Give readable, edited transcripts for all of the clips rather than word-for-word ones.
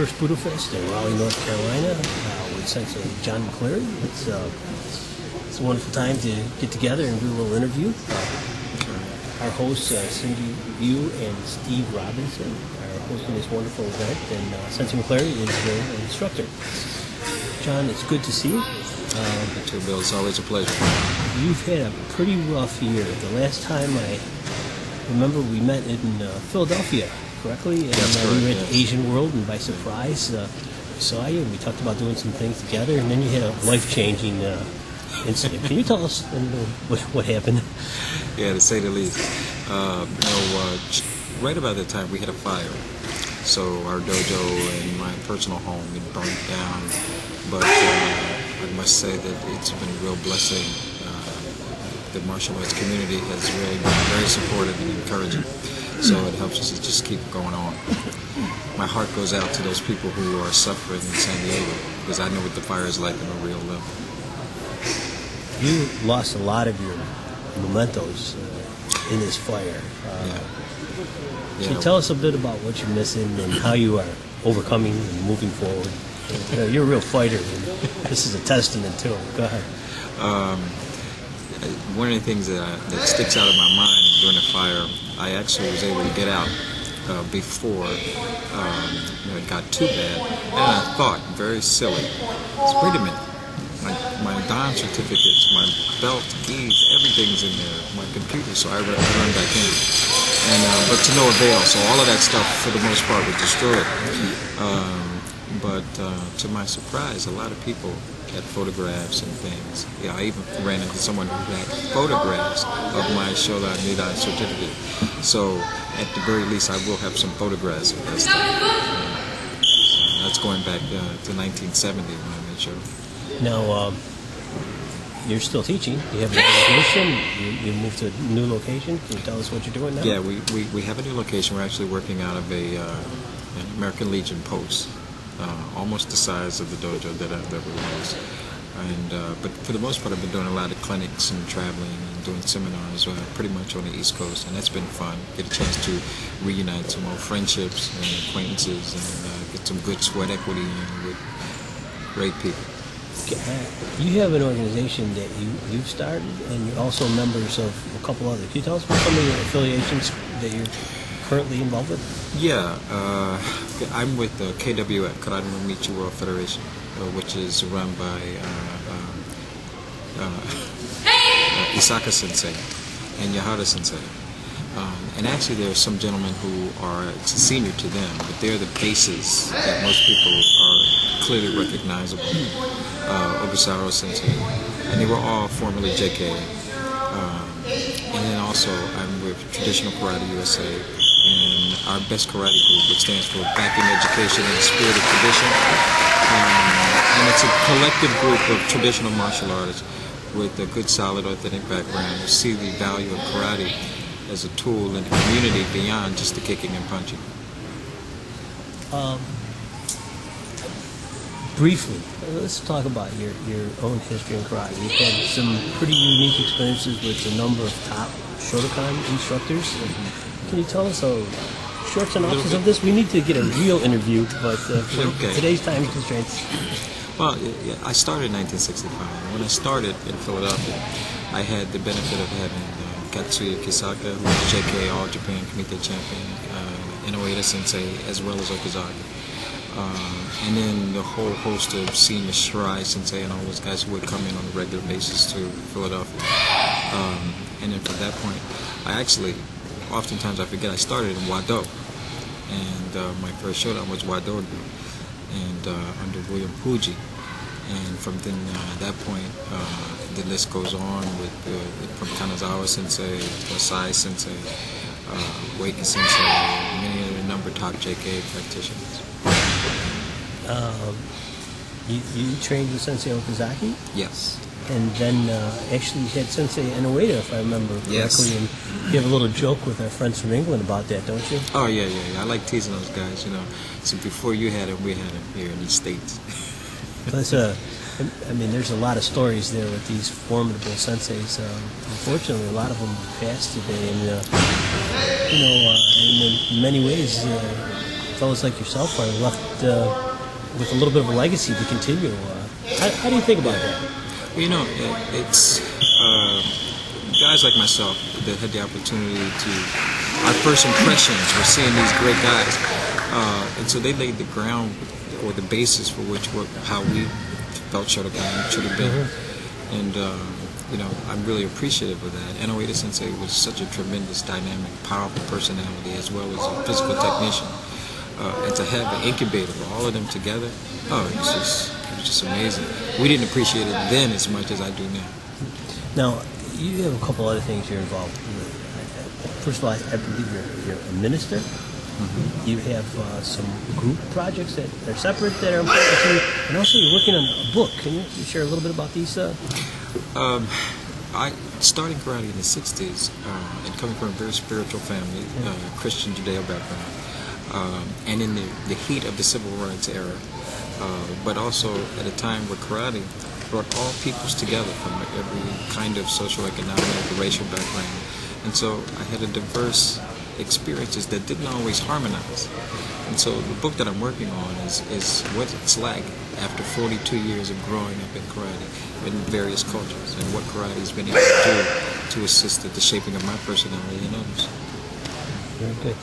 first Budo Fest in Raleigh, North Carolina with Sensei John McClary. It's a wonderful time to get together and do a little interview. Our hosts, Cindy Yu and Steve Robinson, are hosting this wonderful event, and Sensei McClary is the instructor. John, it's good to see you. You too, Bill. It's always a pleasure. You've had a pretty rough year. The last time I remember we met in Philadelphia, correctly? And That's correct, we were at the Asian World, and by surprise, saw you, and we talked about doing some things together, and then you had a life-changing incident. Can you tell us what happened? Yeah, to say the least. Right about that time, we had a fire. So our dojo and my personal home had burned down. But I must say that it's been a real blessing. The martial arts community has really been very supportive and encouraging. So it helps us to just keep going on. My heart goes out to those people who are suffering in San Diego, because I know what the fire is like on a real level. You lost a lot of your mementos in this fire. Can you tell us a bit about what you're missing and how you are overcoming and moving forward? You're a real fighter, and this is a testament to it. Go ahead. One of the things that sticks out of my mind during the fire, I actually was able to get out before it got too bad. And I thought, very silly, wait a minute, my Dan certificates, my belt, keys, everything's in there, my computer, so I run back in. But to no avail, so all of that stuff, for the most part, was destroyed. But to my surprise, a lot of people had photographs and things. Yeah, I even ran into someone who had photographs of my Shodan Nidan certificate. So at the very least, I will have some photographs of that stuff. That's going back to 1970 when I made sure. Now, you're still teaching. You have a new location. You moved to a new location. Can you tell us what you're doing now? Yeah, we have a new location. We're actually working out of an American Legion post. Almost the size of the dojo that I've ever was. But for the most part, I've been doing a lot of clinics and traveling and doing seminars pretty much on the East Coast, and that's been fun. Get a chance to reunite some old friendships and acquaintances and get some good sweat equity with great people. You have an organization that you've started, and you're also members of a couple others. Can you tell us about some of your affiliations that you're currently involved with? Yeah, I'm with KWF, Karate no Michi World Federation, which is run by Isaka Sensei and Yahara Sensei. And actually there are some gentlemen who are senior to them, but they're the bases that most people are clearly recognizable. Ogasaro Sensei, and they were all formerly JK. And then also I'm with Traditional Karate USA, and our best karate group, which stands for Backing Education and Spirit of Tradition. And it's a collective group of traditional martial artists with a good, solid, authentic background who see the value of karate as a tool in the community beyond just the kicking and punching. Briefly, let's talk about your own history in karate. You've had some pretty unique experiences with a number of top Shotokan instructors. Can you tell us a short synopsis of this? We need to get a real interview, but for today's time constraints. Well, I started in 1965. When I started in Philadelphia, I had the benefit of having Katsuya Kisaka, who was JK All Japan Kumite champion, Inoue Sensei, as well as Okazaki. And then the whole host of senior Shirai Sensei and all those guys who would come in on a regular basis to Philadelphia. And then from that point, I actually, oftentimes I forget, I started in Wado. And my first Shodan was Wado, and under William Fuji. And from then at that point, the list goes on with from Kanazawa Sensei, Sai Sensei, Waika Sensei, many of the number of top JK practitioners. You trained with Sensei Okazaki? Yes. And then actually you had Sensei Inoue, if I remember correctly. Yes. And you have a little joke with our friends from England about that, don't you? Oh, yeah. I like teasing those guys, So before you had him, we had him here in the States. That's I mean, there's a lot of stories there with these formidable senseis. Unfortunately, a lot of them passed today, and in many ways, fellows like yourself are left with a little bit of a legacy to continue. How do you think about that? Well, you know, it's guys like myself that had the opportunity to, our first impressions were seeing these great guys, and so they laid the ground or the basis for how we felt should have been, and you know, I'm really appreciative of that. NOA Sensei was such a tremendous, dynamic, powerful personality as well as a physical technician, and to have an incubator of all of them together, it was just amazing. We didn't appreciate it then as much as I do now. Now, you have a couple other things you're involved with. First of all, I believe you're a minister. Mm-hmm. You have some group projects that are separate that are important to you, and also you're working on a book. Can you share a little bit about these? I started karate in the 60s and coming from a very spiritual family, Christian Judeo background, and in the heat of the civil rights era, but also at a time where karate brought all peoples together from every kind of socioeconomic, racial background. And so I had a diverse experiences that didn't always harmonize. And so the book that I'm working on is what it's like after 42 years of growing up in karate in various cultures, and what karate has been able to do to assist in the shaping of my personality and others. Very good.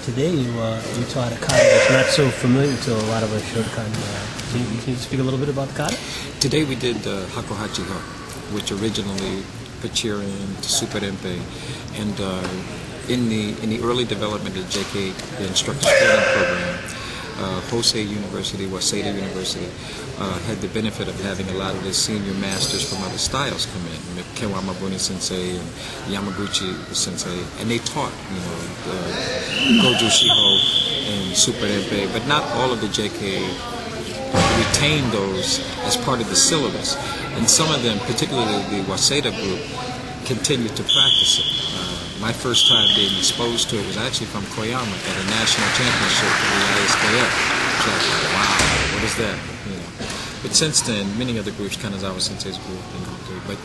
Today you taught a kata that's not so familiar to a lot of us Shotokan. Can you speak a little bit about the kata? Today we did Hakuhachi Ho, which originally Pachirin to Super Empe, and in the early development of JK, the instructor training program, Hosei University, Waseda University, had the benefit of having a lot of the senior masters from other styles come in. Kewama Buni Sensei and Yamaguchi Sensei, and they taught, you know, Goju Shiho and Super Empe, but not all of the JK retained those as part of the syllabus. And some of them, particularly the Waseda group, continued to practice it. My first time being exposed to it was actually from Koyama at a national championship for the ISKF. So I was like, wow, what is that? You know. But since then, many other groups, Kanazawa Sensei's group, and all too. But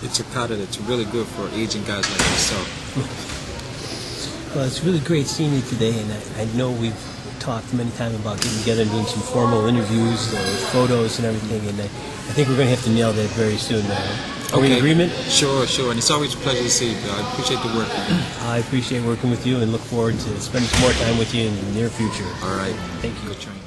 it's a kata that's really good for aging guys like myself. Well, it's really great seeing you today, and I know we've talked many times about getting together and doing some formal interviews with photos and everything, and I think we're going to have to nail that very soon. Are we in agreement? Sure, and it's always a pleasure to see you, Bill. I appreciate the work you do. I appreciate working with you and look forward to spending some more time with you in the near future. All right. Thank you. Good training.